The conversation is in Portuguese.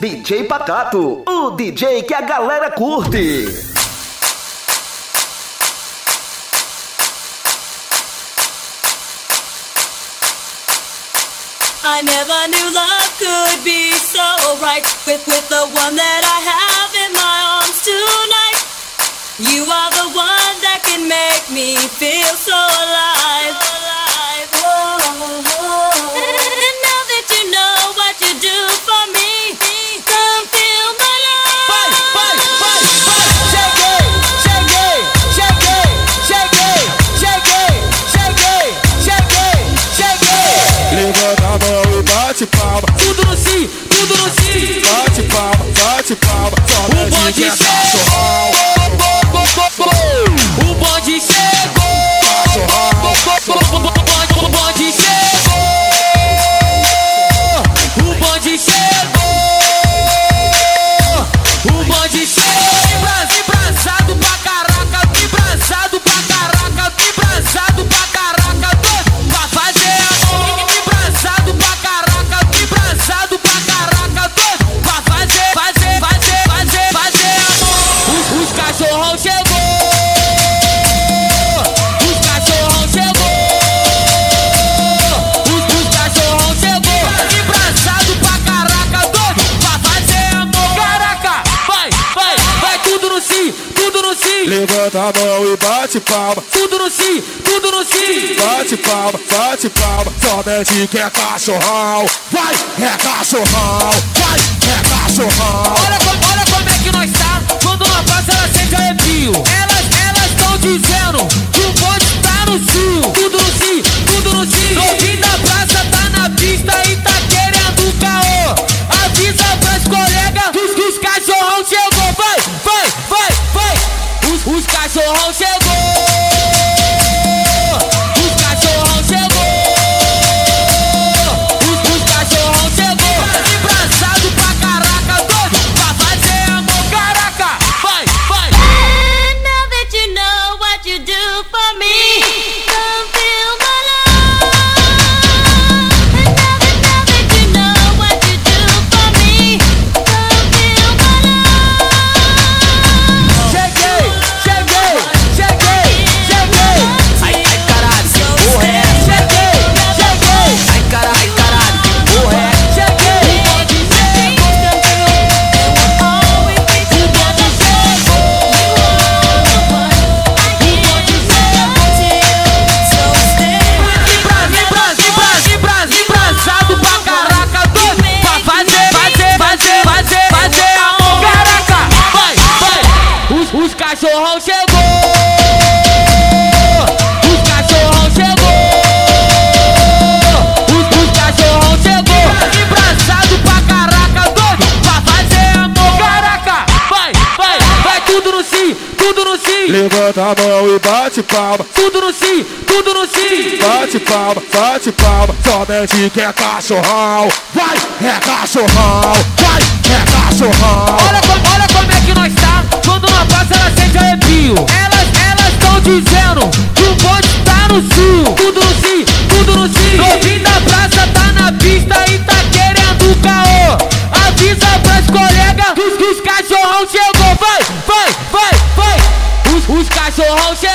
DJ Pacato, o DJ que a galera curte. I never knew love could be so right with the one that I have in my arms tonight. You are the one that can make me feel so alive. And now that you know what you do for me, come feel my love. Shake it, shake it, shake it, shake it, shake it, shake it, shake it, shake it. Levanta a mão e bate palma. Tudo no si, tudo no si. Bate palma, bate palma. O bonde chegou. O bonde chegou. O bonde chegou. O bonde chegou. O bonde chegou. Embrasado pra caraca, embrasado pra caraca, embrasado pra caraca, doido pra fazer amor. Embrasado pra caraca, embrasado pra caraca, doido pra fazer amor. Os cachorrão chegou. Levanta a mão e bate palma. Tudo no si, tudo no si. Bate palma, bate palma. Somente que é cachorrão. Vai, é cachorrão. Vai, é cachorrão. Olha como é que nós tá. Quando uma passa ela sente arrepio. Elas tão dizendo que o bonde tá no cio. Tudo no si, tudo no si. Novinho da praça tá na pista e tá querendo caô. Avisa pras colegas que os cachorrão chegou. Vai. Os cachorrão chegou. Os cachorrão chegou. Os cachorrão chegou. Embrasado pra caraca, doido pra fazer amor. Caraca, vai. And now that you know what you do for me, come feel my love. And now that you know what you do for me, come feel my love. Cheguei. Ai, caralho, porra é essa? Cheguei. Ai, caralho, porra é essa? Cheguei. Embrasado pra caraca, doido pra fazer amor. Caraca, vai. Os cachorrão chegou. Os cachorrão chegou. Os cachorrão chegou. Embrasado pra caraca, doido pra fazer amor. Caraca, vai tudo no si, tudo no si. Levanta a mão e bate palma. Tudo no si, tudo no si. Bate palma, bate palma. Somente que é cachorrão. Vai, é cachorrão. Vai, é cachorrão. Olha como é que nós tá. Quando uma passa ela sente arrepio. Elas tão dizendo que o bonde tá no cio. Tudo no si, tudo no si. Novinho da praça tá na pista e tá querendo caô. Avisa pras colegas que os cachorrão chegou. Vai. Os cachorrão chegou.